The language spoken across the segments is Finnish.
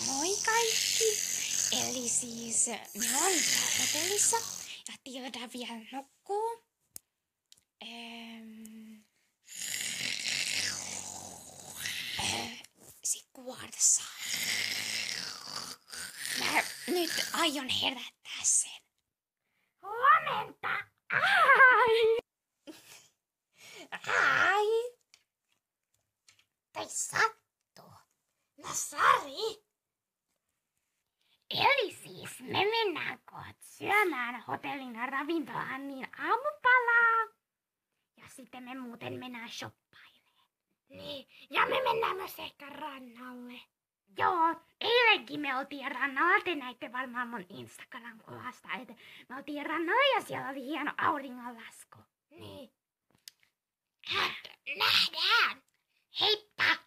Moi kaikki! Eli siis me on hotellissa ja Tilda vielä nukkuu. Sit kuortassa. Mä nyt aion herättää sen. Huomenta! Ai! Ai! Tai sattuu. No sori. Eli siis me mennään kohta syömään hotellin ravintolaan niin aamupalaa. Ja sitten me muuten mennään shoppailemaan. Niin, ja me mennään myös ehkä rannalle. Joo, eilenkin me oltiin rannalla. Te näitte varmaan mun Instagram-kuvasta, että me oltiin rannalla ja siellä oli hieno auringonlasku. Niin. Nähdään! Heippa!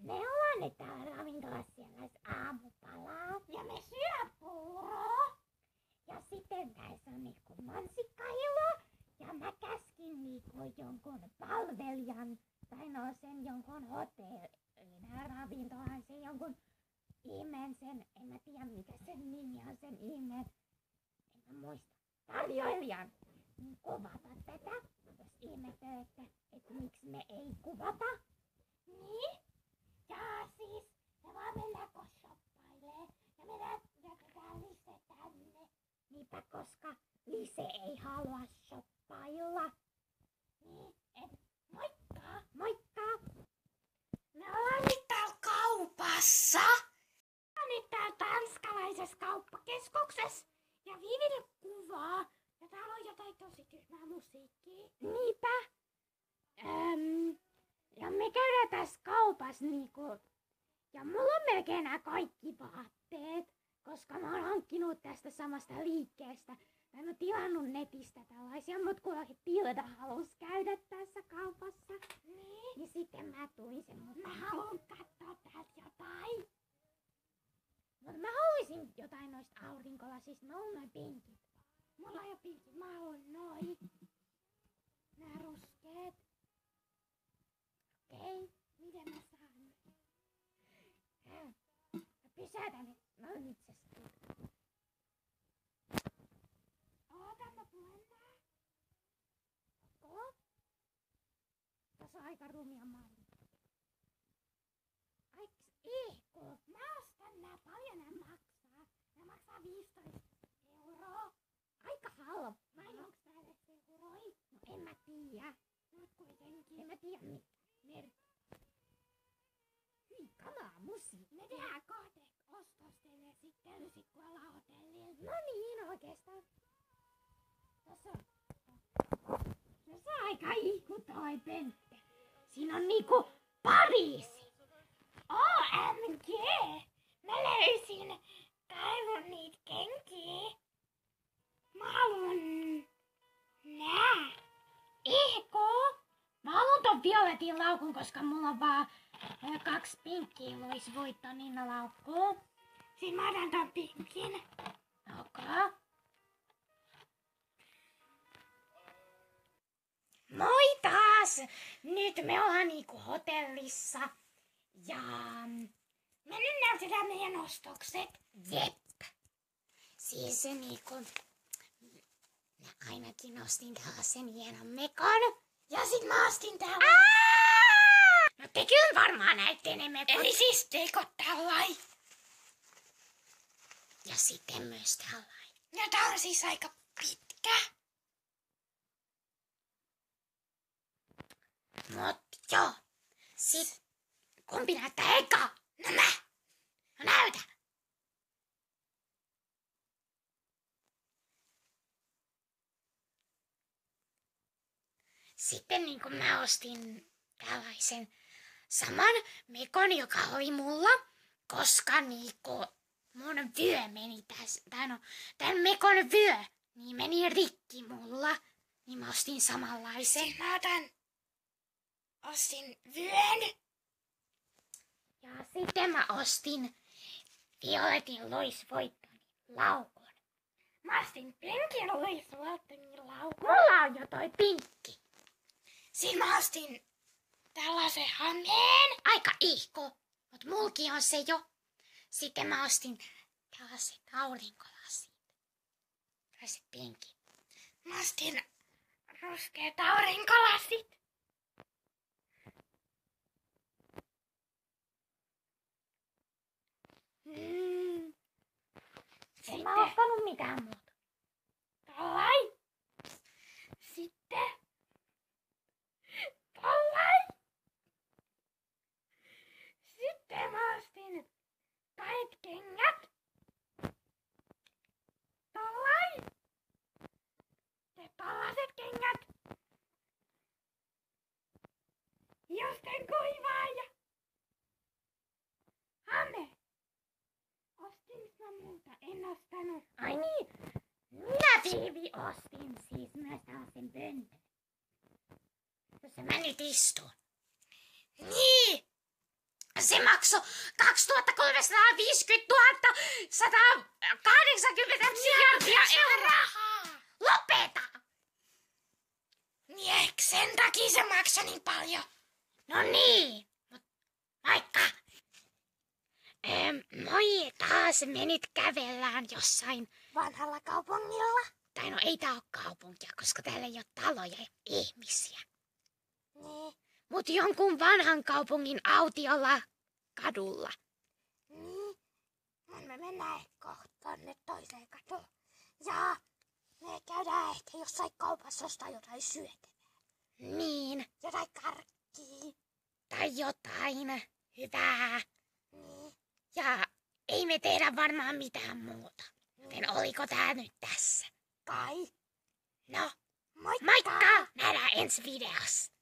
Me ollaan nyt täällä ravintolassa siellä aamupalaa. Ja me syö puuroa. Ja sitten tässä on niinku mansikkailu. Ja mä käskin niinku jonkun palvelijan. Tai no sen jonkun hotellin ravintolan. Sen jonkun ihmeen sen. En mä tiedä mikä sen nimi on sen ihmeen. En mä muista. Tarjoilijan. Kuvata tätä. Jos ihmettelette, että miksi me ei kuvata. Niin. Ja siis me vaan mennään shoppailee. Ja me jätetään Lise tänne. Niinpä koska Lise ei halua shoppailla. Niin, moikka, moikka. Me ollaan nyt täällä kaupassa. Me ollaan nyt täällä tanskalaisessa kauppakeskuksessa. Ja Viville kuvaa. Ja täällä on jotain tosi tyhmää musiikkia. Niinpä. Ja me käydään tässä kaupassa niinku. Ja mulla on melkein nämä kaikki vaatteet. Koska mä oon hankkinut tästä samasta liikkeestä. Mä en oo tilannut netistä tällaisia, mut kun Tilda halus käydä tässä kaupassa. Niin sitten mä tulin sen, mut mä haluan katsoa täältä jotain. Mut mä haluaisin jotain noista aurinkolasista. Mä oon noin pinkit. Mulla on jo pinkit, mä haluan noin. Nää ruskeet. Okei, miten mä saan nyt? Mä pysäytän nyt. Mä oon itse asiassa. Oota, mä tulen nää. Tässä on aika rumia malli. Aiks ihku? Mä ostan nää, paljon nää maksaa. Nää maksaa 15 €. Aika halpa. Vai onks tää edes euroi? No en mä tiedä. Mut kuitenkin. En mä tiedä mitä. Hyi kamaa musiikki. Me tehdään kahden ostosten ja sitten kun ollaan hotellilla. No niin oikeastaan. Tässä on aika ihku toi Pentte. Siinä on niinku Pariisi. OMG! Mä löysin kaivon niitä kenkiä. Mä haluan nää. Ihku! Mä haluan ton violetin laukun, koska mulla on vaan 2 pinkkiä vois voittaa niillä laukkuun. Siin mä otan ton pinkin. Okay. Moi taas! Nyt me ollaan niinku hotellissa. Ja me nyt näytetään meidän ostokset. Jep. Siis se niinku... Mä ainakin ostin tällaisen hienon mekon. Ja sit mä ostin tällaisen. No te kyllä varmaan näitte ne mekot. Eli siis tekot tällainen. Ja sitten myös tällainen. Ja tää on siis aika pitkä. Mut joo. Sit kumpi näyttää eka? No mä. No näytä. Sitten niin kuin mä ostin tällaisen saman mekon, joka oli mulla, koska niinku mun vyö meni tässä, tai no, tän mekon vyö, niin meni rikki mulla, niin mä ostin samanlaisen. Sitten mä ostin vyön. Ja sitten mä ostin violetin Louis Vuittonin laukun. Mä ostin pinkin Louis Vuittonin laukun. Mulla on jo toi pinkki. Siinä mä ostin tällaisen hameen. Aika ihko. Mut Mut mulki on se jo. Sitten mä ostin tällaiset aurinkolasit. Tällaiset penkit. Mä ostin ruskeat aurinkolasit. En mä ostanut mitään muuta. Tollai. Sitten. Tollai. Sitten mä ostin kahdet kengät. Tollai. Ja tollaset kengät. Josten kuivaaja. Hanne. Ostinko mä muuta? En ostanut. Ai niin. Minä Viivi ostin siis myös tällaisen pöntön. Jossa mä nyt istun. Niin. Se maksoi 2350 180 miljardia euroa. Lopeta! Niin, sen takia se maksoi niin paljon. No niin. Moikka. Moi, taas menit kävellään jossain vanhalla kaupungilla. Tai no ei tää oo kaupunkia, koska täällä ei oo taloja ja ihmisiä. Niin. Mut jonkun vanhan kaupungin autiolla kadulla. Niin. Me mennään kohta tonne toiseen kadulle. Ja me käydään ehkä jossain kaupassa ostaa jotain syötävää. Niin. Jotain karkkia. Tai jotain hyvää. Niin. Ja ei me tehdä varmaan mitään muuta. Joten oliko tää nyt tässä? Kai. No, moikka! Nähdään ensi videossa.